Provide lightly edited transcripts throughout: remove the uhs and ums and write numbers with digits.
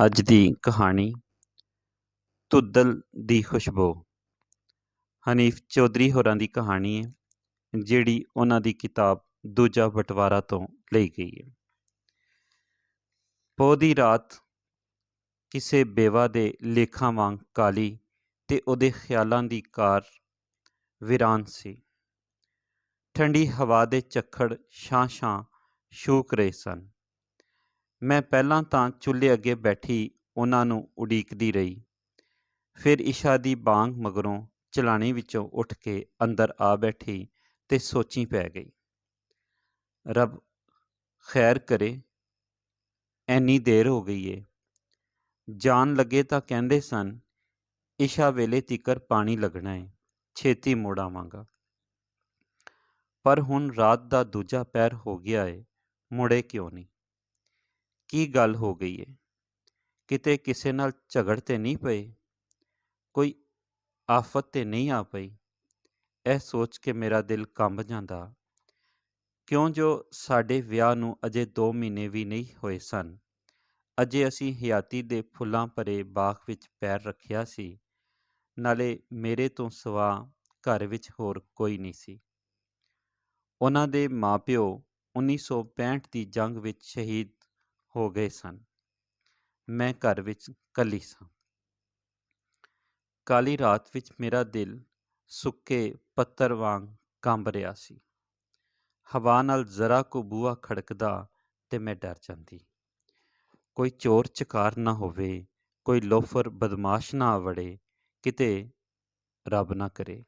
ਅੱਜ ਦੀ ਕਹਾਣੀ ਧੁੱਦਲ ਦੀ ਖੁਸ਼ਬੂ। ਹਨੀਫ ਚੌਧਰੀ ਹੋਰਾਂ ਦੀ ਕਹਾਣੀ ਹੈ ਜਿਹੜੀ ਉਹਨਾਂ ਦੀ ਕਿਤਾਬ ਦੂਜਾ ਬਟਵਾਰਾ ਤੋਂ ਲਈ ਗਈ ਹੈ। ਪੋਹ ਦੀ ਰਾਤ ਕਿਸੇ ਬੇਵਾ ਦੇ ਲੇਖਾਂ ਵਾਂਗ ਕਾਲੀ ਤੇ ਉਹਦੇ ਖਿਆਲਾਂ ਦੀ ਕਾਰ ਵੀਰਾਨ ਸੀ। ਠੰਡੀ ਹਵਾ ਦੇ ਝੱਖੜ ਛਾਂ ਛੂਕ ਰਹੇ ਸਨ। ਮੈਂ ਪਹਿਲਾਂ ਤਾਂ ਚੁੱਲ੍ਹੇ ਅੱਗੇ ਬੈਠੀ ਉਹਨਾਂ ਨੂੰ ਉਡੀਕਦੀ ਰਹੀ। ਫਿਰ ਇਸ਼ਾ ਦੀ ਬਾਂਗ ਮਗਰੋਂ ਚਲਾਣੀ ਵਿੱਚੋਂ ਉੱਠ ਕੇ ਅੰਦਰ ਆ ਬੈਠੀ ਤੇ ਸੋਚੀ ਪੈ ਗਈ। ਰੱਬ ਖੈਰ ਕਰੇ, ਐਨੀ ਦੇਰ ਹੋ ਗਈ ਏ। ਜਾਣ ਲੱਗੇ ਤਾਂ ਕਹਿੰਦੇ ਸਨ ਇਸ਼ਾ ਵੇਲੇ ਤੀਕਰ ਪਾਣੀ ਲੱਗਣਾ ਏ, ਛੇਤੀ ਮੁੜ ਆਵਾਂਗਾ। ਪਰ ਹੁਣ ਰਾਤ ਦਾ ਦੂਜਾ ਪਹਿਰ ਹੋ ਗਿਆ ਏ, ਮੁੜੇ ਕਿਉਂ ਨਹੀਂ? ਕੀ ਗੱਲ ਹੋ ਗਈ ਏ? ਕਿਤੇ ਕਿਸੇ ਨਾਲ ਝਗੜ ਤੇ ਨਹੀਂ ਪਏ? ਕੋਈ ਆਫਤ ਤੇ ਨਹੀਂ ਆ ਪਈ? ਇਹ ਸੋਚ ਕੇ ਮੇਰਾ ਦਿਲ ਕੰਬ ਜਾਂਦਾ। ਕਿਉਂ ਜੋ ਸਾਡੇ ਵਿਆਹ ਨੂੰ ਅਜੇ 2 ਮਹੀਨੇ ਵੀ ਨਹੀਂ ਹੋਏ ਸਨ। ਅਜੇ ਅਸੀਂ ਹਯਾਤੀ ਦੇ ਫੁੱਲਾਂ ਭਰੇ ਬਾਗ ਵਿੱਚ ਪੈਰ ਰੱਖਿਆ ਸੀ। ਨਾਲੇ ਮੇਰੇ ਤੋਂ ਸਿਵਾ ਘਰ ਵਿੱਚ ਹੋਰ ਕੋਈ ਨਹੀਂ ਸੀ। ਉਹਨਾਂ ਦੇ ਮਾਂ-ਪਿਓ 1965 ਦੀ ਜੰਗ ਵਿੱਚ ਸ਼ਹੀਦ ਹੋ ਗਏ ਸਨ। ਮੈਂ ਘਰ ਵਿੱਚ ਇਕੱਲੀ ਸਾਂ। ਕਾਲੀ ਰਾਤ ਵਿੱਚ ਮੇਰਾ ਦਿਲ ਸੁੱਕੇ ਪੱਤਰ ਵਾਂਗ ਕੰਬ ਰਿਹਾ ਸੀ। ਹਵਾ ਨਾਲ ਜ਼ਰਾ ਕੁ ਬੂਹਾ ਖੜਕਦਾ ਤੇ ਮੈਂ ਡਰ ਜਾਂਦੀ। ਕੋਈ ਚੋਰ ਚਕਾਰ ਨਾ ਹੋਵੇ, ਕੋਈ ਲੋਫਰ ਬਦਮਾਸ਼ ਨਾ ਆ ਵੜੇ, ਕਿਤੇ ਰੱਬ ਨਾ ਕਰੇ।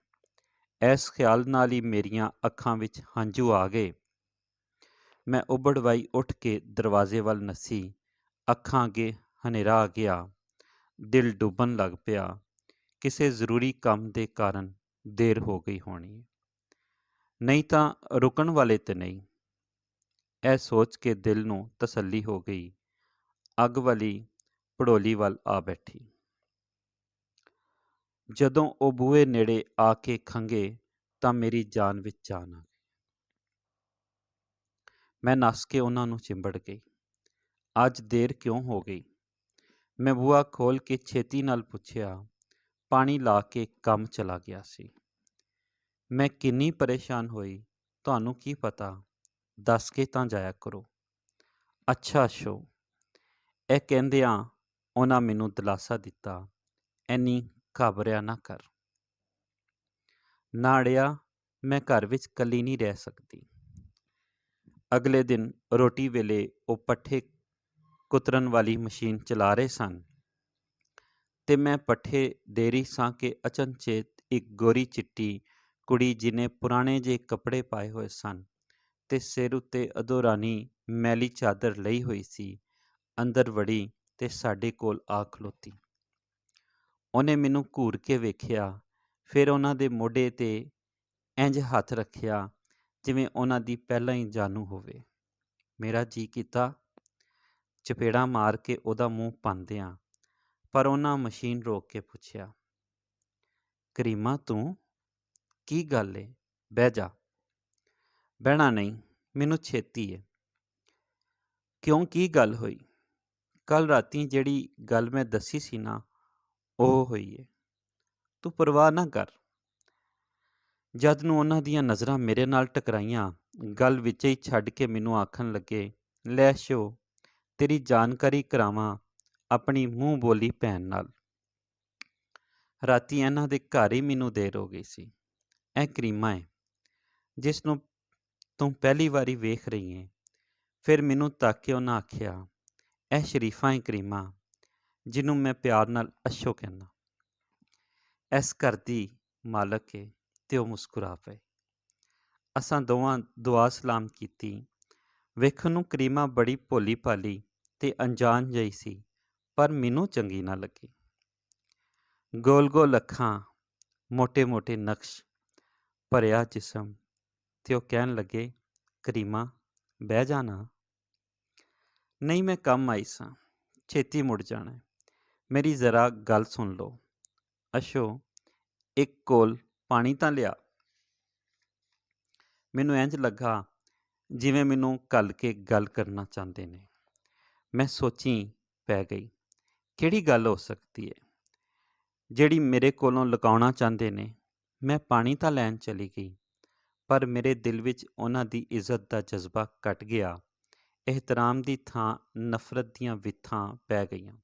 ਇਸ ਖਿਆਲ ਨਾਲ ਹੀ ਮੇਰੀਆਂ ਅੱਖਾਂ ਵਿੱਚ ਹੰਝੂ ਆ ਗਏ। ਮੈਂ ਉਬੜਵਾਈ ਉੱਠ ਕੇ ਦਰਵਾਜ਼ੇ ਵੱਲ ਨੱਸੀ। ਅੱਖਾਂ ਅੱਗੇ ਹਨੇਰਾ ਆ ਗਿਆ। ਦਿਲ ਡੁੱਬਣ ਲੱਗ ਪਿਆ। ਕਿਸੇ ਜ਼ਰੂਰੀ ਕੰਮ ਦੇ ਕਾਰਨ ਦੇਰ ਹੋ ਗਈ ਹੋਣੀ, ਨਹੀਂ ਤਾਂ ਰੁਕਣ ਵਾਲੇ ਤੇ ਨਹੀਂ। ਇਹ ਸੋਚ ਕੇ ਦਿਲ ਨੂੰ ਤਸੱਲੀ ਹੋ ਗਈ। ਅੱਗ ਵਾਲੀ ਭੜੋਲੀ ਵੱਲ ਆ ਬੈਠੀ। ਜਦੋਂ ਉਹ ਬੂਹੇ ਨੇੜੇ ਆ ਕੇ ਖੰਘੇ ਤਾਂ ਮੇਰੀ ਜਾਨ ਵਿੱਚ ਜਾਨ ਆ ਗਈ। ਮੈਂ ਨੱਸ ਕੇ ਉਹਨਾਂ ਨੂੰ ਚਿੰਬੜ ਗਈ। ਅੱਜ ਦੇਰ ਕਿਉਂ ਹੋ ਗਈ? ਮੈਂ ਬੂਹਾ ਖੋਲ੍ਹ ਕੇ ਛੇਤੀ ਨਾਲ ਪੁੱਛਿਆ। ਪਾਣੀ ਲਾ ਕੇ ਕੰਮ ਚਲਾ ਗਿਆ ਸੀ। ਮੈਂ ਕਿੰਨੀ ਪਰੇਸ਼ਾਨ ਹੋਈ, ਤੁਹਾਨੂੰ ਕੀ ਪਤਾ? ਦੱਸ ਕੇ ਤਾਂ ਜਾਇਆ ਕਰੋ। ਅੱਛਾ ਅੱਛੋ, ਇਹ ਕਹਿੰਦਿਆਂ ਉਹਨਾਂ ਮੈਨੂੰ ਦਿਲਾਸਾ ਦਿੱਤਾ। ਐਨੀ ਘਾਬਰਿਆ ਨਾ ਕਰ। ਨਾ ਅੜਿਆ, ਮੈਂ ਘਰ ਵਿੱਚ ਇਕੱਲੀ ਨਹੀਂ ਰਹਿ ਸਕਦੀ। ਅਗਲੇ ਦਿਨ ਰੋਟੀ ਵੇਲੇ ਉਹ ਪੱਠੇ ਕੁਤਰਨ ਵਾਲੀ ਮਸ਼ੀਨ ਚਲਾ ਰਹੇ ਸਨ ਤੇ ਮੈਂ ਪੱਠੇ ਦੇ ਰਹੀ ਸਾਂ ਕਿ ਅਚਨਚੇਤ ਇੱਕ ਗੋਰੀ ਚਿੱਟੀ ਕੁੜੀ ਜਿਹਨੇ ਪੁਰਾਣੇ ਜਿਹੇ ਕੱਪੜੇ ਪਾਏ ਹੋਏ ਸਨ ਤੇ ਸਿਰ ਉੱਤੇ ਅਧੋਰਾਨੀ ਮੈਲੀ ਚਾਦਰ ਲਈ ਹੋਈ ਸੀ, ਅੰਦਰ ਵੜੀ ਤੇ ਸਾਡੇ ਕੋਲ ਆ ਖਲੋਤੀ। ਉਹਨੇ ਮੈਨੂੰ ਘੂਰ ਕੇ ਵੇਖਿਆ, ਫਿਰ ਉਹਨਾਂ ਦੇ ਮੋਢੇ ਤੇ ਇੰਝ ਹੱਥ ਰੱਖਿਆ ਜਿਵੇਂ ਉਹਨਾਂ ਦੀ ਪਹਿਲਾਂ ਹੀ ਜਾਣੂ ਹੋਵੇ। ਮੇਰਾ ਜੀਅ ਕੀਤਾ ਚਪੇੜਾਂ ਮਾਰ ਕੇ ਉਹਦਾ ਮੂੰਹ ਭੰਨ ਦਿਆਂ, ਪਰ ਉਹਨਾਂ ਮਸ਼ੀਨ ਰੋਕ ਕੇ ਪੁੱਛਿਆ, ਕਰੀਮਾ ਤੂੰ? ਕੀ ਗੱਲ ਏ? ਬਹਿ ਜਾ। ਬਹਿਣਾ ਨਹੀਂ, ਮੈਨੂੰ ਛੇਤੀ ਏ। ਕਿਉਂ, ਕੀ ਗੱਲ ਹੋਈ? ਕੱਲ੍ਹ ਰਾਤੀ ਜਿਹੜੀ ਗੱਲ ਮੈਂ ਦੱਸੀ ਸੀ ਨਾ, ਉਹ ਹੋਈ ਏ। ਤੂੰ ਪਰਵਾਹ ਨਾ ਕਰ। ਜਦ ਨੂੰ ਉਹਨਾਂ ਦੀਆਂ ਨਜ਼ਰਾਂ ਮੇਰੇ ਨਾਲ ਟਕਰਾਈਆਂ, ਗੱਲ ਵਿੱਚ ਹੀ ਛੱਡ ਕੇ ਮੈਨੂੰ ਆਖਣ ਲੱਗੇ, ਲੈ ਸ਼ੋ, ਤੇਰੀ ਜਾਣਕਾਰੀ ਕਰਾਵਾਂ ਆਪਣੀ ਮੂੰਹ ਬੋਲੀ ਭੈਣ ਨਾਲ। ਰਾਤੀ ਇਹਨਾਂ ਦੇ ਘਰ ਹੀ ਮੈਨੂੰ ਦੇਰ ਹੋ ਗਈ ਸੀ। ਇਹ ਕਰੀਮਾ ਹੈ ਜਿਸ ਨੂੰ ਤੂੰ ਪਹਿਲੀ ਵਾਰੀ ਵੇਖ ਰਹੀ ਹੈ। ਫਿਰ ਮੈਨੂੰ ਤੱਕ ਕੇ ਉਹਨਾਂ ਆਖਿਆ, ਇਹ ਸ਼ਰੀਫਾ ਹੈ ਕਰੀਮਾ, ਜਿਹਨੂੰ ਮੈਂ ਪਿਆਰ ਨਾਲ ਅੱਸ਼ੋ ਕਹਿੰਦਾ। ਇਸ ਘਰ ਦੀ ਮਾਲਕ ਏ। ਤੇ ਉਹ ਮੁਸਕਰਾ ਪਏ। ਅਸਾਂ ਦੋਵਾਂ ਦੁਆ ਸਲਾਮ ਕੀਤੀ। ਵੇਖਣ ਨੂੰ ਕਰੀਮਾ ਬੜੀ ਭੋਲੀ ਭਾਲੀ ਤੇ ਅਣਜਾਣ ਜਿਹੀ ਸੀ, ਪਰ ਮੈਨੂੰ ਚੰਗੀ ਨਾ ਲੱਗੀ। ਗੋਲ ਗੋਲ ਅੱਖਾਂ, ਮੋਟੇ ਮੋਟੇ ਨਕਸ਼, ਭਰਿਆ ਜਿਸਮ, ਤੇ ਉਹ ਕਹਿਣ ਲੱਗੇ, ਕਰੀਮਾ ਬਹਿ ਜਾਣਾ। ਨਹੀਂ, ਮੈਂ ਕੰਮ ਆਈ ਸਾਂ, ਛੇਤੀ ਮੁੜ ਜਾਣਾ। ਮੇਰੀ ਜ਼ਰਾ ਗੱਲ ਸੁਣ ਲਓ। ਅੱਛੋ, ਇੱਕ ਕੋਲ ਪਾਣੀ ਤਾਂ ਲਿਆ। ਮੈਨੂੰ ਇੰਝ ਲੱਗਾ ਜਿਵੇਂ ਮੈਨੂੰ ਘੱਲ ਕੇ ਗੱਲ ਕਰਨਾ ਚਾਹੁੰਦੇ ਨੇ। ਮੈਂ ਸੋਚੀ ਪੈ ਗਈ। ਕਿਹੜੀ ਗੱਲ ਹੋ ਸਕਦੀ ਹੈ ਜਿਹੜੀ ਮੇਰੇ ਕੋਲੋਂ ਲੁਕਾਉਣਾ ਚਾਹੁੰਦੇ ਨੇ? ਮੈਂ ਪਾਣੀ ਤਾਂ ਲੈਣ ਚਲੀ ਗਈ, ਪਰ ਮੇਰੇ ਦਿਲ ਵਿੱਚ ਉਹਨਾਂ ਦੀ ਇੱਜ਼ਤ ਦਾ ਜਜ਼ਬਾ ਘਟ ਗਿਆ। ਇਹਤਰਾਮ ਦੀ ਥਾਂ ਨਫ਼ਰਤ ਦੀਆਂ ਵਿਥਾਂ ਪੈ ਗਈਆਂ।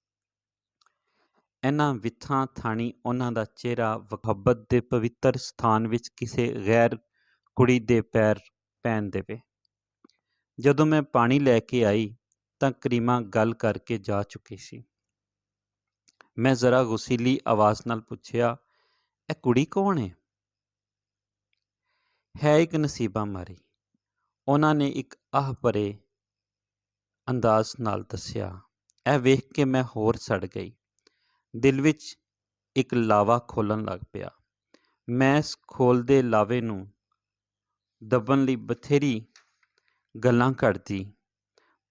ਇਹਨਾਂ ਵਿਥਾਂ ਥਾਣੀ ਉਹਨਾਂ ਦਾ ਚਿਹਰਾ ਮੁਹੱਬਤ ਦੇ ਪਵਿੱਤਰ ਸਥਾਨ ਵਿੱਚ ਕਿਸੇ ਗੈਰ ਕੁੜੀ ਦੇ ਪੈਰ ਪੈਣ ਦੇਵੇ। ਜਦੋਂ ਮੈਂ ਪਾਣੀ ਲੈ ਕੇ ਆਈ ਤਾਂ ਕਰੀਮਾ ਗੱਲ ਕਰਕੇ ਜਾ ਚੁੱਕੀ ਸੀ। ਮੈਂ ਜ਼ਰਾ ਗੁੱਸੀਲੀ ਆਵਾਜ਼ ਨਾਲ ਪੁੱਛਿਆ, ਇਹ ਕੁੜੀ ਕੌਣ ਹੈ ਇੱਕ ਨਸੀਬਾ ਮਾਰੀ, ਉਹਨਾਂ ਨੇ ਇੱਕ ਆਹ ਭਰੇ ਅੰਦਾਜ਼ ਨਾਲ ਦੱਸਿਆ। ਇਹ ਵੇਖ ਕੇ ਮੈਂ ਹੋਰ ਸੜ ਗਈ। ਦਿਲ ਵਿੱਚ ਇੱਕ ਲਾਵਾ ਖੋਲ੍ਹਣ ਲੱਗ ਪਿਆ। ਮੈਂ ਇਸ ਖੋਲ੍ਹਦੇ ਲਾਵੇ ਨੂੰ ਦੱਬਣ ਲਈ ਬਥੇਰੀ ਗੱਲਾਂ ਕਰਦੀ,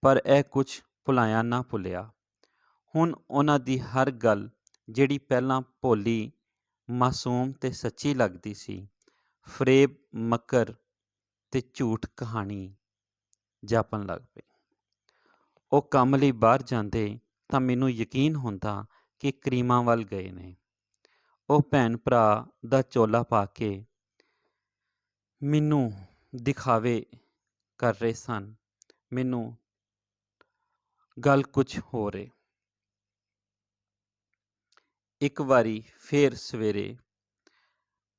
ਪਰ ਇਹ ਕੁਝ ਭੁਲਾਇਆ ਨਾ ਭੁੱਲਿਆ। ਹੁਣ ਉਹਨਾਂ ਦੀ ਹਰ ਗੱਲ, ਜਿਹੜੀ ਪਹਿਲਾਂ ਭੋਲੀ, ਮਾਸੂਮ ਤੇ ਸੱਚੀ ਲੱਗਦੀ ਸੀ, ਫਰੇਬ, ਮਕਰ ਤੇ ਝੂਠ ਕਹਾਣੀ ਜਾਪਣ ਲੱਗ ਪਈ। ਉਹ ਕੰਮ ਲਈ ਬਾਹਰ ਜਾਂਦੇ ਤਾਂ ਮੈਨੂੰ ਯਕੀਨ ਹੁੰਦਾ ਕਿ ਕਰੀਮਾ ਵੱਲ ਗਏ ਨੇ। ਉਹ ਭੈਣ ਭਰਾ ਦਾ ਚੋਲਾ ਪਾ ਕੇ ਮੈਨੂੰ ਦਿਖਾਵੇ ਕਰ ਰਹੇ ਸਨ। ਮੈਨੂੰ ਗੱਲ ਕੁਝ ਹੋਰ ਏ। ਇੱਕ ਵਾਰੀ ਫੇਰ ਸਵੇਰੇ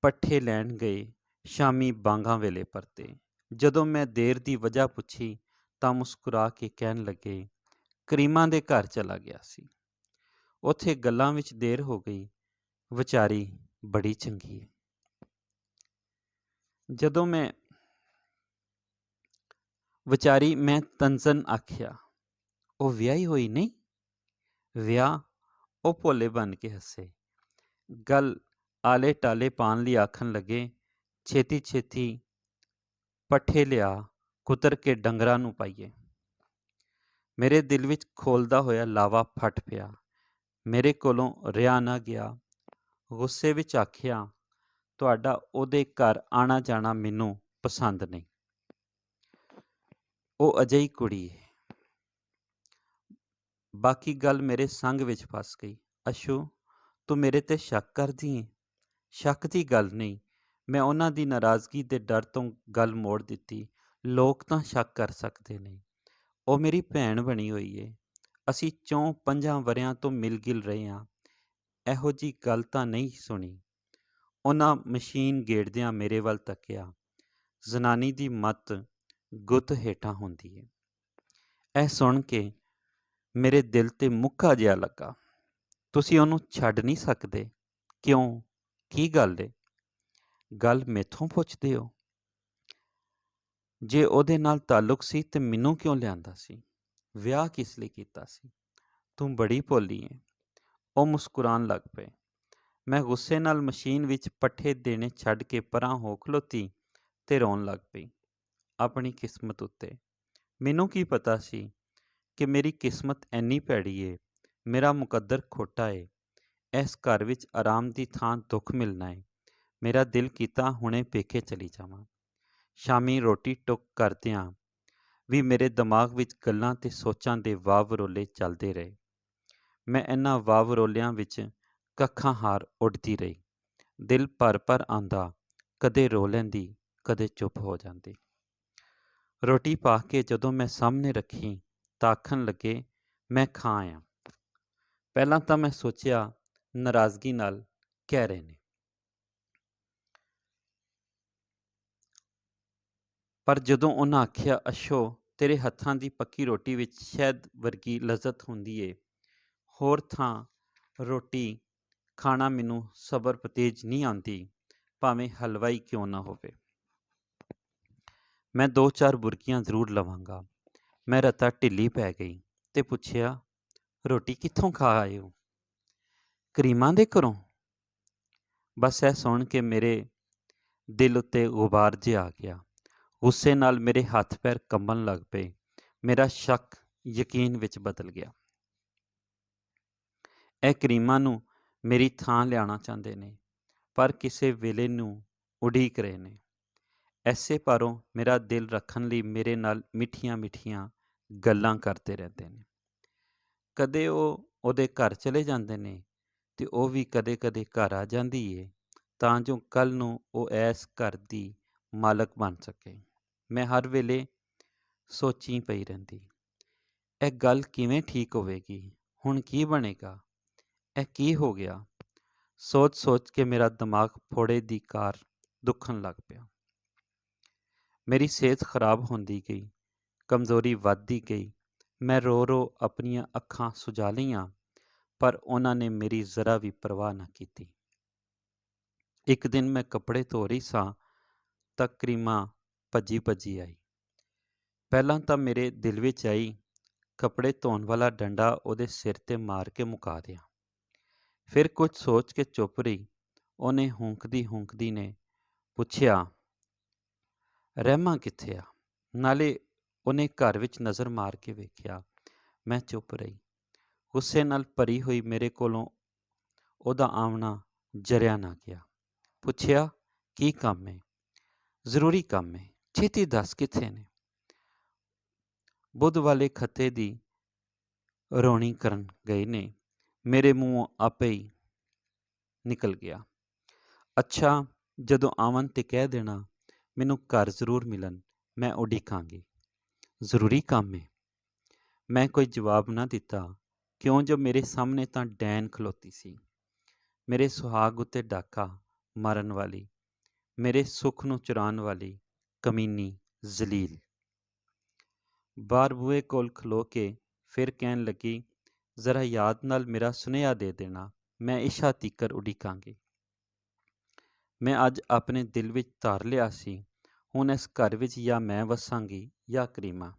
ਪੱਠੇ ਲੈਣ ਗਏ, ਸ਼ਾਮੀ ਬਾਂਗਾਂ ਵੇਲੇ ਪਰਤੇ। ਜਦੋਂ ਮੈਂ ਦੇਰ ਦੀ ਵਜ੍ਹਾ ਪੁੱਛੀ ਤਾਂ ਮੁਸਕਰਾ ਕੇ ਕਹਿਣ ਲੱਗੇ, ਕਰੀਮਾ ਦੇ ਘਰ ਚਲਾ ਗਿਆ ਸੀ, ਉੱਥੇ ਗੱਲਾਂ ਵਿੱਚ ਦੇਰ ਹੋ ਗਈ, ਵਿਚਾਰੀ ਬੜੀ ਚੰਗੀ ਹੈ। ਜਦੋਂ ਮੈਂ ਵਿਚਾਰੀ ਮੈਂ ਤੰਜ਼ਨ ਆਖਿਆ, ਉਹ ਵਿਆਹੀ ਹੋਈ ਨਹੀਂ? ਵਿਆਹ? ਉਹ ਭੋਲੇ ਬਣ ਕੇ ਹੱਸੇ। ਗੱਲ ਆਲੇ ਟਾਲੇ ਪਾਉਣ ਲਈ ਆਖਣ ਲੱਗੇ, ਛੇਤੀ ਛੇਤੀ ਪੱਠੇ ਲਿਆ, ਕੁਤਰ ਕੇ ਡੰਗਰਾਂ ਨੂੰ ਪਾਈਏ। ਮੇਰੇ ਦਿਲ ਵਿੱਚ ਖੋਲਦਾ ਹੋਇਆ ਲਾਵਾ ਫਟ ਪਿਆ। ਮੇਰੇ ਕੋਲੋਂ ਰਿਹਾ ਨਾ ਗਿਆ। ਗੁੱਸੇ ਵਿੱਚ ਆਖਿਆ, ਤੁਹਾਡਾ ਉਹਦੇ ਘਰ ਆਣਾ ਜਾਣਾ ਮੈਨੂੰ ਪਸੰਦ ਨਹੀਂ। ਉਹ ਅਜਿਹੀ ਕੁੜੀ ਹੈ। ਬਾਕੀ ਗੱਲ ਮੇਰੇ ਸੰਗ ਵਿੱਚ ਫਸ ਗਈ। ਅਸ਼ੂ, ਤੂੰ ਮੇਰੇ ਤੇ ਸ਼ੱਕ ਕਰਦੀ ਹੈ? ਸ਼ੱਕ ਦੀ ਗੱਲ ਨਹੀਂ। ਮੈਂ ਉਹਨਾਂ ਦੀ ਨਾਰਾਜ਼ਗੀ ਦੇ ਡਰ ਤੋਂ ਗੱਲ ਮੋੜ ਦਿੱਤੀ। ਲੋਕ ਤਾਂ ਸ਼ੱਕ ਕਰ ਸਕਦੇ ਨੇ। ਉਹ ਮੇਰੀ ਭੈਣ ਬਣੀ ਹੋਈ ਏ। ਅਸੀਂ 4-5 ਵਰ੍ਹਿਆਂ ਤੋਂ ਮਿਲ ਗਿਲ ਰਹੇ ਹਾਂ। ਇਹੋ ਜਿਹੀ ਗੱਲ ਤਾਂ ਨਹੀਂ ਸੁਣੀ। ਉਹਨਾਂ ਮਸ਼ੀਨ ਗੇੜਦਿਆਂ ਮੇਰੇ ਵੱਲ ਤੱਕਿਆ। ਜ਼ਨਾਨੀ ਦੀ ਮੱਤ ਗੁੱਤ ਹੇਠਾਂ ਹੁੰਦੀ ਏ। ਇਹ ਸੁਣ ਕੇ ਮੇਰੇ ਦਿਲ ਤੇ ਮੁੱਕਾ ਜਿਹਾ ਲੱਗਾ। ਤੁਸੀਂ ਉਹਨੂੰ ਛੱਡ ਨਹੀਂ ਸਕਦੇ? ਕਿਉਂ? ਕੀ ਗੱਲ ਏ? ਗੱਲ ਮੈਥੋਂ ਪੁੱਛਦੇ ਹੋ? ਜੇ ਉਹਦੇ ਨਾਲ ਤਾਲੁਕ ਸੀ ਤੇ ਮੈਨੂੰ ਕਿਉਂ ਲਿਆਂਦਾ ਸੀ? ਵਿਆਹ ਕਿਸ ਲਈ ਕੀਤਾ ਸੀ? ਤੂੰ ਬੜੀ ਭੋਲੀ ਏ। ਉਹ ਮੁਸਕਰਾਉਣ ਲੱਗ ਪਏ। ਮੈਂ ਗੁੱਸੇ ਨਾਲ ਮਸ਼ੀਨ ਵਿੱਚ ਪੱਠੇ ਦੇਣੇ ਛੱਡ ਕੇ ਪਰਾਂ ਹੋ ਖਲੋਤੀ ਤੇ ਰੋਣ ਲੱਗ ਪਈ। ਆਪਣੀ ਕਿਸਮਤ ਉੱਤੇ। ਮੈਨੂੰ ਕੀ ਪਤਾ ਸੀ ਕਿ ਮੇਰੀ ਕਿਸਮਤ ਐਨੀ ਭੈੜੀ ਏ। ਮੇਰਾ ਮੁਕੱਦਰ ਖੋਟਾ ਏ। ਇਸ ਘਰ ਵਿੱਚ ਆਰਾਮ ਦੀ ਥਾਂ ਦੁੱਖ ਮਿਲਣਾ ਏ। ਮੇਰਾ ਦਿਲ ਕੀਤਾ ਹੁਣੇ ਪੇਕੇ ਚਲੀ ਜਾਵਾਂ। ਸ਼ਾਮੀ ਰੋਟੀ ਟੁੱਕ ਕਰਦਿਆਂ ਵੀ ਮੇਰੇ ਦਿਮਾਗ ਵਿੱਚ ਗੱਲਾਂ ਤੇ ਸੋਚਾਂ ਦੇ ਵਾਹ ਵਰੋਲੇ ਚੱਲਦੇ ਰਹੇ। ਮੈਂ ਇਹਨਾਂ ਵਾਹ ਵਰੋਲਿਆਂ ਵਿੱਚ ਕੱਖਾਂ ਹਾਰ ਉੱਡਦੀ ਰਹੀ। ਦਿਲ ਭਰ ਭਰ ਆਉਂਦਾ, ਕਦੇ ਰੋ ਲੈਂਦੀ, ਕਦੇ ਚੁੱਪ ਹੋ ਜਾਂਦੀ। ਰੋਟੀ ਪਾ ਕੇ ਜਦੋਂ ਮੈਂ ਸਾਹਮਣੇ ਰੱਖੀ ਤਾਂ ਆਖਣ ਲੱਗੇ, ਮੈਂ ਖਾ ਆਇਆ। ਪਹਿਲਾਂ ਤਾਂ ਮੈਂ ਸੋਚਿਆ ਨਾਰਾਜ਼ਗੀ ਨਾਲ ਕਹਿ ਰਹੇ ਨੇ, ਪਰ ਜਦੋਂ ਉਹਨਾਂ ਆਖਿਆ, ਅਸ਼ੋ, ਤੇਰੇ ਹੱਥਾਂ ਦੀ ਪੱਕੀ ਰੋਟੀ ਵਿੱਚ ਸ਼ਹਿਦ ਵਰਗੀ ਲਜ਼ਤ ਹੁੰਦੀ ਏ। ਹੋਰ ਥਾਂ ਰੋਟੀ ਖਾਣਾ ਮੈਨੂੰ ਸਬਰ ਪਤੇਜ ਨਹੀਂ ਆਉਂਦੀ, ਭਾਵੇਂ ਹਲਵਾਈ ਕਿਉਂ ਨਾ ਹੋਵੇ। ਮੈਂ 2-4 ਬੁਰਕੀਆਂ ਜ਼ਰੂਰ ਲਵਾਂਗਾ। ਮੈਂ ਰਤਾ ਢਿੱਲੀ ਪੈ ਗਈ ਤੇ ਪੁੱਛਿਆ, ਰੋਟੀ ਕਿੱਥੋਂ ਖਾ ਆਏ ਹੋ? ਕਰੀਮਾ ਦੇ ਘਰੋਂ? ਬਸ ਇਹ ਸੁਣ ਕੇ ਮੇਰੇ ਦਿਲ ਉੱਤੇ ਗੁਬਾਰ ਜਿਹਾ ਆ ਗਿਆ। ਗੁੱਸੇ ਨਾਲ ਮੇਰੇ ਹੱਥ ਪੈਰ ਕੰਬਣ ਲੱਗ ਪਏ। ਮੇਰਾ ਸ਼ੱਕ ਯਕੀਨ ਵਿੱਚ ਬਦਲ ਗਿਆ। ਇਹ ਕਰੀਮਾ ਨੂੰ ਮੇਰੀ ਥਾਂ ਲਿਆਉਣਾ ਚਾਹੁੰਦੇ ਨੇ, ਪਰ ਕਿਸੇ ਵੇਲੇ ਨੂੰ ਉਡੀਕ ਰਹੇ ਨੇ। ਐਸੇ ਪਾਰੋਂ ਮੇਰਾ ਦਿਲ ਰੱਖਣ ਲਈ ਮੇਰੇ ਨਾਲ ਮਿੱਠੀਆਂ ਮਿੱਠੀਆਂ ਗੱਲਾਂ ਕਰਦੇ ਰਹਿੰਦੇ ਨੇ। ਕਦੇ ਉਹ ਉਹਦੇ ਘਰ ਚਲੇ ਜਾਂਦੇ ਨੇ ਤੇ ਉਹ ਵੀ ਕਦੇ-ਕਦੇ ਘਰ ਆ ਜਾਂਦੀ ਏ ਤਾਂ ਜੋ ਕੱਲ੍ਹ ਨੂੰ ਉਹ ਐਸ ਘਰ ਦੀ ਮਾਲਕ ਬਣ ਸਕੇ। ਮੈਂ ਹਰ ਵੇਲੇ ਸੋਚੀ ਪਈ ਰਹਿੰਦੀ, ਇਹ ਗੱਲ ਕਿਵੇਂ ਠੀਕ ਹੋਵੇਗੀ? ਹੁਣ ਕੀ ਬਣੇਗਾ? ਇਹ ਕੀ ਹੋ ਗਿਆ? ਸੋਚ-ਸੋਚ ਕੇ ਮੇਰਾ ਦਿਮਾਗ ਫੋੜੇ ਦੀ ਕਾਰ ਦੁਖਣ ਲੱਗ ਪਿਆ। ਮੇਰੀ ਸਿਹਤ ਖਰਾਬ ਹੁੰਦੀ ਗਈ, ਕਮਜ਼ੋਰੀ ਵੱਧਦੀ ਗਈ। ਮੈਂ ਰੋ-ਰੋ ਆਪਣੀਆਂ ਅੱਖਾਂ ਸੁਜਾ ਲਈਆਂ, ਪਰ ਉਹਨਾਂ ਨੇ ਮੇਰੀ ਜ਼ਰਾ ਵੀ ਪਰਵਾਹ ਨਾ ਕੀਤੀ। ਇੱਕ ਦਿਨ ਮੈਂ ਕੱਪੜੇ ਧੋ ਰਹੀ ਸਾਂ ਤਾਂ ਕਰੀਮਾ ਭੱਜੀ-ਭੱਜੀ ਆਈ। ਪਹਿਲਾਂ ਤਾਂ ਮੇਰੇ ਦਿਲ ਵਿੱਚ ਆਈ, ਕੱਪੜੇ ਧੋਣ ਵਾਲਾ ਡੰਡਾ ਉਹਦੇ ਸਿਰ 'ਤੇ ਮਾਰ ਕੇ ਮੁਕਾ ਦਿਆਂ। ਫਿਰ ਕੁਝ ਸੋਚ ਕੇ ਚੁੱਪ ਰਹੀ। ਉਹਨੇ ਹੂੰਕਦੀ-ਹੂੰਕਦੀ ਨੇ ਪੁੱਛਿਆ, ਰਹਿਮਾ ਕਿੱਥੇ ਆ? ਨਾਲੇ ਉਹਨੇ ਘਰ ਵਿੱਚ ਨਜ਼ਰ ਮਾਰ ਕੇ ਵੇਖਿਆ। ਮੈਂ ਚੁੱਪ ਰਹੀ। ਗੁੱਸੇ ਨਾਲ ਭਰੀ ਹੋਈ ਮੇਰੇ ਕੋਲੋਂ ਉਹਦਾ ਆਉਣਾ ਜਰਿਆ ਨਾ ਗਿਆ। ਪੁੱਛਿਆ, ਕੀ ਕੰਮ ਹੈ? ਜ਼ਰੂਰੀ ਕੰਮ ਹੈ, ਛੇਤੀ ਦੱਸ ਕਿੱਥੇ ਨੇ? ਬੁੱਧ ਵਾਲੇ ਖੱਤੇ ਦੀ ਰੌਣੀ ਕਰਨ ਗਏ ਨੇ। ਮੇਰੇ ਮੂੰਹੋਂ ਆਪੇ ਹੀ ਨਿਕਲ ਗਿਆ। ਅੱਛਾ, ਜਦੋਂ ਆਵਣ ਤੇ ਕਹਿ ਦੇਣਾ, ਮੈਨੂੰ ਘਰ ਜ਼ਰੂਰ ਮਿਲਣ, ਮੈਂ ਉਡੀਕਾਂਗੀ। ਜ਼ਰੂਰੀ ਕੰਮ ਹੈ। ਮੈਂ ਕੋਈ ਜਵਾਬ ਨਾ ਦਿੱਤਾ, ਕਿਉਂ ਜੋ ਮੇਰੇ ਸਾਹਮਣੇ ਤਾਂ ਡੈਣ ਖਲੋਤੀ ਸੀ, ਮੇਰੇ ਸੁਹਾਗ ਉੱਤੇ ਡਾਕਾ ਮਾਰਨ ਵਾਲੀ, ਮੇਰੇ ਸੁੱਖ ਨੂੰ ਚੁਰਾਉਣ ਵਾਲੀ ਕਮੀਨੀ ਜ਼ਲੀਲ। ਬਾਹਰ ਬੂਹੇ ਕੋਲ ਖਲੋ ਕੇ ਫਿਰ ਕਹਿਣ ਲੱਗੀ, ਜ਼ਰਾ ਯਾਦ ਨਾਲ ਮੇਰਾ ਸੁਨੇਹਾ ਦੇ ਦੇਣਾ, ਮੈਂ ਇਸ਼ਾ ਤੀਕਰ ਉਡੀਕਾਂਗੀ। ਮੈਂ ਅੱਜ ਆਪਣੇ ਦਿਲ ਵਿੱਚ ਧਾਰ ਲਿਆ ਸੀ, ਹੁਣ ਇਸ ਘਰ ਵਿੱਚ ਜਾਂ ਮੈਂ ਵਸਾਂਗੀ ਜਾਂ ਕਰੀਮਾ।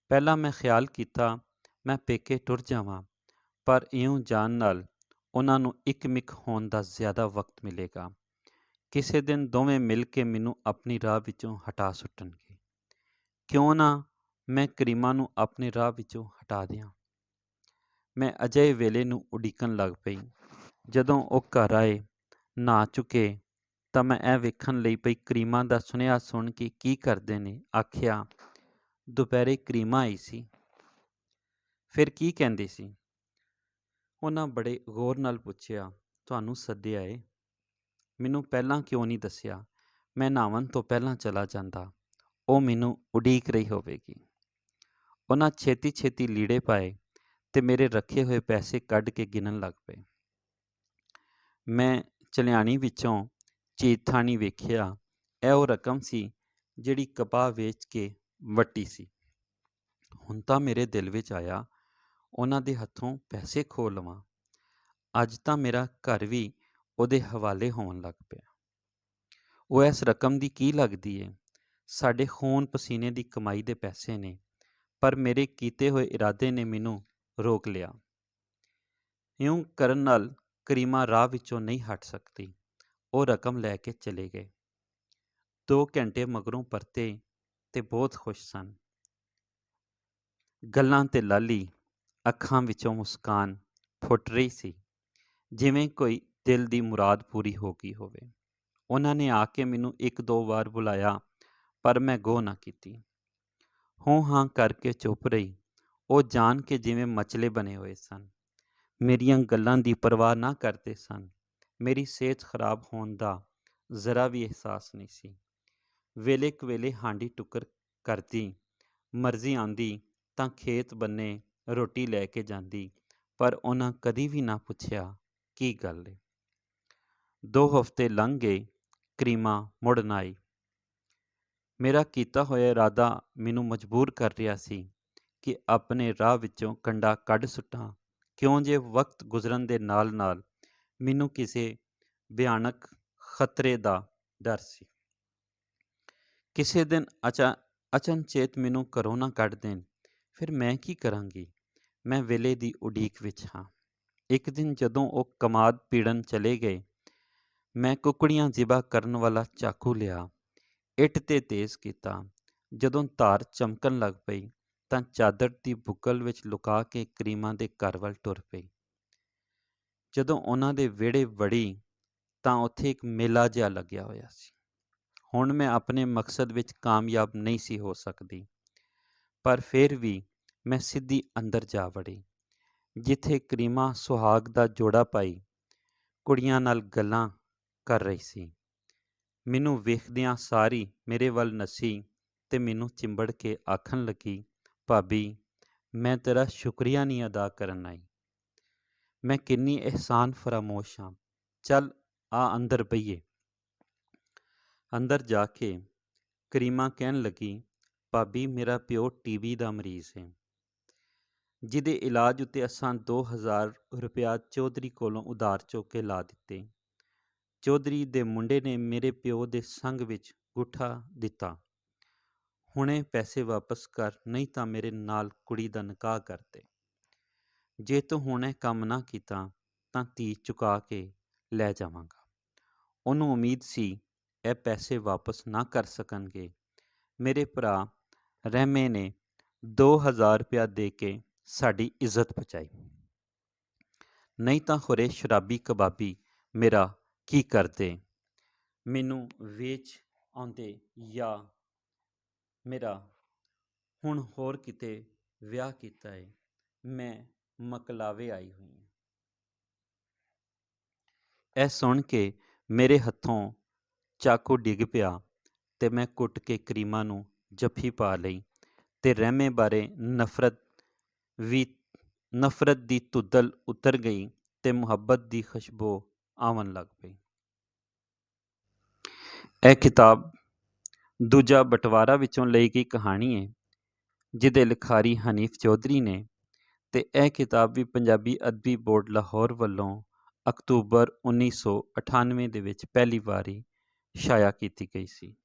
ਪਹਿਲਾਂ ਮੈਂ ਖਿਆਲ ਕੀਤਾ ਮੈਂ ਪੇਕੇ ਟੁਰ ਜਾਵਾਂ, ਪਰ ਇਉਂ ਜਾਣ ਨਾਲ ਉਹਨਾਂ ਨੂੰ ਇੱਕ-ਮਿੱਕ ਹੋਣ ਦਾ ਜ਼ਿਆਦਾ ਵਕਤ ਮਿਲੇਗਾ। ਕਿਸੇ ਦਿਨ ਦੋਵੇਂ ਮਿਲ ਕੇ ਮੈਨੂੰ ਆਪਣੀ ਰਾਹ ਵਿੱਚੋਂ ਹਟਾ ਸੁੱਟਣਗੇ। ਕਿਉਂ ਨਾ ਮੈਂ ਕਰੀਮਾ ਨੂੰ ਆਪਣੇ ਰਾਹ ਵਿੱਚੋਂ ਹਟਾ ਦਿਆਂ। ਮੈਂ ਅਜਿਹੇ ਵੇਲੇ ਨੂੰ ਉਡੀਕਣ ਲੱਗ ਪਈ। ਜਦੋਂ ਉਹ ਘਰ ਆਏ, ਨਹਾ ਚੁੱਕੇ, ਤਾਂ ਮੈਂ ਇਹ ਵੇਖਣ ਲਈ ਪਈ ਕਰੀਮਾ ਦਾ ਸੁਨੇਹਾ ਸੁਣ ਕੇ ਕੀ ਕਰਦੇ ਨੇ। ਆਖਿਆ, ਦੁਪਹਿਰੇ ਕਰੀਮਾ ਆਈ ਸੀ। ਫਿਰ ਕੀ ਕਹਿੰਦੀ ਸੀ? ਉਹਨਾਂ ਬੜੇ ਗੌਰ ਨਾਲ ਪੁੱਛਿਆ, ਤੁਹਾਨੂੰ ਸੱਦਿਆ ਏ? ਮੈਨੂੰ ਪਹਿਲਾਂ ਕਿਉਂ ਨਹੀਂ ਦੱਸਿਆ? ਮੈਂ ਨਹਾਉਣ ਤੋਂ ਪਹਿਲਾਂ ਚਲਾ ਜਾਂਦਾ, ਉਹ ਮੈਨੂੰ ਉਡੀਕ ਰਹੀ ਹੋਵੇਗੀ। ਉਹਨਾਂ ਛੇਤੀ-ਛੇਤੀ ਲੀੜੇ ਪਾਏ ਤੇ ਮੇਰੇ ਰੱਖੇ ਹੋਏ ਪੈਸੇ ਕੱਢ ਕੇ ਗਿਣਨ ਲੱਗ ਪਏ। ਮੈਂ ਚਲਿਆਣੀ ਵਿੱਚੋਂ ਚੀਜ਼-ਥਾਣੀ ਵੇਖਿਆ। ਇਹ ਉਹ ਰਕਮ ਸੀ ਜਿਹੜੀ ਕਪਾਹ ਵੇਚ ਕੇ ਵੱਟੀ ਸੀ। ਹੁਣ ਤਾਂ ਮੇਰੇ ਦਿਲ ਵਿੱਚ ਆਇਆ, ਉਹਨਾਂ ਦੇ ਹੱਥੋਂ ਪੈਸੇ ਖੋਹ ਲਵਾਂ। ਅੱਜ ਤਾਂ ਮੇਰਾ ਘਰ ਵੀ ਉਹਦੇ ਹਵਾਲੇ ਹੋਣ ਲੱਗ ਪਿਆ। ਉਹ ਇਸ ਰਕਮ ਦੀ ਕੀ ਲੱਗਦੀ ਏ? ਸਾਡੇ ਖੂਨ ਪਸੀਨੇ ਦੀ ਕਮਾਈ ਦੇ ਪੈਸੇ ਨੇ, ਪਰ ਮੇਰੇ ਕੀਤੇ ਹੋਏ ਇਰਾਦੇ ਨੇ ਮੈਨੂੰ ਰੋਕ ਲਿਆ। ਇਉਂ ਕਰਨ ਨਾਲ ਕਰੀਮਾ ਰਾਹ ਵਿੱਚੋਂ ਨਹੀਂ ਹਟ ਸਕਦੀ। ਉਹ ਰਕਮ ਲੈ ਕੇ ਚਲੇ ਗਏ। 2 ਘੰਟੇ ਮਗਰੋਂ ਪਰਤੇ ਤੇ ਬਹੁਤ ਖੁਸ਼ ਸਨ। ਗੱਲਾਂ ਤੇ ਲਾਲੀ, ਅੱਖਾਂ ਵਿੱਚੋਂ ਮੁਸਕਾਨ ਫੁੱਟ ਰਹੀ ਸੀ, ਜਿਵੇਂ ਕੋਈ ਦਿਲ ਦੀ ਮੁਰਾਦ ਪੂਰੀ ਹੋ ਗਈ ਹੋਵੇ। ਉਹਨਾਂ ਨੇ ਆ ਕੇ ਮੈਨੂੰ 1-2 ਵਾਰ ਬੁਲਾਇਆ, ਪਰ ਮੈਂ ਗੋ ਨਾ ਕੀਤੀ। ਹੂੰ-ਹਾਂ ਕਰਕੇ ਚੁੱਪ ਰਹੀ। ਉਹ ਜਾਣ ਕੇ ਜਿਵੇਂ ਮਚਲੇ ਬਣੇ ਹੋਏ ਸਨ, ਮੇਰੀਆਂ ਗੱਲਾਂ ਦੀ ਪਰਵਾਹ ਨਾ ਕਰਦੇ ਸਨ। ਮੇਰੀ ਸਿਹਤ ਖਰਾਬ ਹੋਣ ਦਾ ਜ਼ਰਾ ਵੀ ਅਹਿਸਾਸ ਨਹੀਂ ਸੀ। ਵੇਲੇ-ਕੁਵੇਲੇ ਹਾਂਡੀ ਟੁੱਕਰ ਕਰਦੀ, ਮਰਜ਼ੀ ਆਉਂਦੀ ਤਾਂ ਖੇਤ ਬੰਨੇ ਰੋਟੀ ਲੈ ਕੇ ਜਾਂਦੀ, ਪਰ ਉਹਨਾਂ ਕਦੀ ਵੀ ਨਾ ਪੁੱਛਿਆ, ਕੀ ਗੱਲ ਏ? 2 ਹਫ਼ਤੇ ਲੰਘ ਗਏ, ਕਰੀਮਾ ਮੁੜ ਨਾ ਆਈ। ਮੇਰਾ ਕੀਤਾ ਹੋਇਆ ਇਰਾਦਾ ਮੈਨੂੰ ਮਜਬੂਰ ਕਰ ਰਿਹਾ ਸੀ ਕਿ ਆਪਣੇ ਰਾਹ ਵਿੱਚੋਂ ਕੰਡਾ ਕੱਢ ਸੁੱਟਾਂ, ਕਿਉਂ ਜੇ ਵਕਤ ਗੁਜ਼ਰਨ ਦੇ ਨਾਲ-ਨਾਲ ਮੈਨੂੰ ਕਿਸੇ ਭਿਆਨਕ ਖਤਰੇ ਦਾ ਡਰ ਸੀ। ਕਿਸੇ ਦਿਨ ਅਚਨਚੇਤ ਮੈਨੂੰ ਘਰੋਂ ਨਾ ਕੱਢ ਦੇਣ, ਫਿਰ ਮੈਂ ਕੀ ਕਰਾਂਗੀ? ਮੈਂ ਵੇਲੇ ਦੀ ਉਡੀਕ ਵਿੱਚ ਹਾਂ। ਇੱਕ ਦਿਨ ਜਦੋਂ ਉਹ ਕਮਾਦ ਪੀੜਨ ਚਲੇ ਗਏ, ਮੈਂ ਕੁਕੜੀਆਂ ਜ਼ਿਬਾ ਕਰਨ ਵਾਲਾ ਚਾਕੂ ਲਿਆ, ਇੱਟ 'ਤੇ ਤੇਜ਼ ਕੀਤਾ। ਜਦੋਂ ਧਾਰ ਚਮਕਣ ਲੱਗ ਪਈ ਤਾਂ ਚਾਦਰ ਦੀ ਬੁੱਕਲ ਵਿੱਚ ਲੁਕਾ ਕੇ ਕਰੀਮਾ ਦੇ ਘਰ ਵੱਲ ਟੁਰ ਪਈ। ਜਦੋਂ ਉਹਨਾਂ ਦੇ ਵਿਹੜੇ ਵੜੀ ਤਾਂ ਉੱਥੇ ਇੱਕ ਮੇਲਾ ਜਿਹਾ ਲੱਗਿਆ ਹੋਇਆ ਸੀ। ਹੁਣ ਮੈਂ ਆਪਣੇ ਮਕਸਦ ਵਿੱਚ ਕਾਮਯਾਬ ਨਹੀਂ ਸੀ ਹੋ ਸਕਦੀ, ਪਰ ਫਿਰ ਵੀ ਮੈਂ ਸਿੱਧੀ ਅੰਦਰ ਜਾ ਵੜੀ। ਜਿੱਥੇ ਕਰੀਮਾ ਸੁਹਾਗ ਦਾ ਜੋੜਾ ਪਾਈ ਕੁੜੀਆਂ ਨਾਲ ਗੱਲਾਂ ਕਰ ਰਹੀ ਸੀ। ਮੈਨੂੰ ਵੇਖਦਿਆਂ ਸਾਰੀ ਮੇਰੇ ਵੱਲ ਨੱਸੀ ਤੇ ਮੈਨੂੰ ਚਿੰਬੜ ਕੇ ਆਖਣ ਲੱਗੀ, ਭਾਬੀ, ਮੈਂ ਤੇਰਾ ਸ਼ੁਕਰੀਆ ਨਹੀਂ ਅਦਾ ਕਰਨ ਆਈ। ਮੈਂ ਕਿੰਨੀ ਅਹਿਸਾਨ ਫਰਾਮੋਸ਼ ਹਾਂ। ਚੱਲ ਆ ਅੰਦਰ ਬਈਏ। ਅੰਦਰ ਜਾ ਕੇ ਕਰੀਮਾ ਕਹਿਣ ਲੱਗੀ, ਭਾਬੀ, ਮੇਰਾ ਪਿਓ ਟੀਬੀ ਦਾ ਮਰੀਜ਼ ਹੈ, ਜਿਹਦੇ ਇਲਾਜ ਉੱਤੇ ਅਸਾਂ 2000 ਰੁਪਇਆ ਚੌਧਰੀ ਕੋਲੋਂ ਉਧਾਰ ਚੁੱਕ ਕੇ ਲਾ ਦਿੱਤੇ। ਚੌਧਰੀ ਦੇ ਮੁੰਡੇ ਨੇ ਮੇਰੇ ਪਿਓ ਦੇ ਸੰਗ ਵਿੱਚ ਗੁੱਠਾ ਦਿੱਤਾ। ਹੁਣੇ ਪੈਸੇ ਵਾਪਸ ਕਰ, ਨਹੀਂ ਤਾਂ ਮੇਰੇ ਨਾਲ ਕੁੜੀ ਦਾ ਨਿਕਾਹ ਕਰ ਦੇ। ਜੇ ਤੂੰ ਹੁਣੇ ਕੰਮ ਨਾ ਕੀਤਾ ਤਾਂ ਧੀ ਚੁਕਾ ਕੇ ਲੈ ਜਾਵਾਂਗਾ। ਉਹਨੂੰ ਉਮੀਦ ਸੀ ਇਹ ਪੈਸੇ ਵਾਪਸ ਨਾ ਕਰ ਸਕਣਗੇ। ਮੇਰੇ ਭਰਾ ਰਹਿਮੇ ਨੇ 2000 ਰੁਪਇਆ ਦੇ ਕੇ ਸਾਡੀ ਇੱਜ਼ਤ ਬਚਾਈ, ਨਹੀਂ ਤਾਂ ਹੋਰੇ ਸ਼ਰਾਬੀ ਕਬਾਬੀ ਮੇਰਾ ਕੀ ਕਰਦੇ, ਮੈਨੂੰ ਵੇਚ ਆਉਂਦੇ ਜਾਂ ਮੇਰਾ ਹੁਣ ਹੋਰ ਕਿਤੇ ਵਿਆਹ ਕੀਤਾ ਏ। ਮੈਂ ਮਕਲਾਵੇ ਆਈ ਹੋਈ ਹਾਂ। ਇਹ ਸੁਣ ਕੇ ਮੇਰੇ ਹੱਥੋਂ ਚਾਕੂ ਡਿੱਗ ਪਿਆ ਤੇ ਮੈਂ ਕੁੱਟ ਕੇ ਕਰੀਮਾ ਨੂੰ ਜੱਫੀ ਪਾ ਲਈ ਤੇ ਰਹਿਮੇ ਬਾਰੇ ਨਫ਼ਰਤ ਦੀ ਧੁੱਦਲ ਉਤਰ ਗਈ ਤੇ ਮੁਹੱਬਤ ਦੀ ਖੁਸ਼ਬੂ ਆਉਣ ਲੱਗ ਪਈ। ਇਹ ਕਿਤਾਬ ਦੂਜਾ ਬਟਵਾਰਾ ਵਿੱਚੋਂ ਲਈ ਗਈ ਕਹਾਣੀ ਹੈ, ਜਿਹਦੇ ਲਿਖਾਰੀ ਹਨੀਫ ਚੌਧਰੀ ਨੇ, ਤੇ ਇਹ ਕਿਤਾਬ ਵੀ ਪੰਜਾਬੀ ਅਦਬੀ ਬੋਰਡ ਲਾਹੌਰ ਵੱਲੋਂ ਅਕਤੂਬਰ 1998 ਦੇ ਵਿੱਚ ਪਹਿਲੀ ਵਾਰੀ ਸ਼ਾਇਆ ਕੀਤੀ ਗਈ ਸੀ।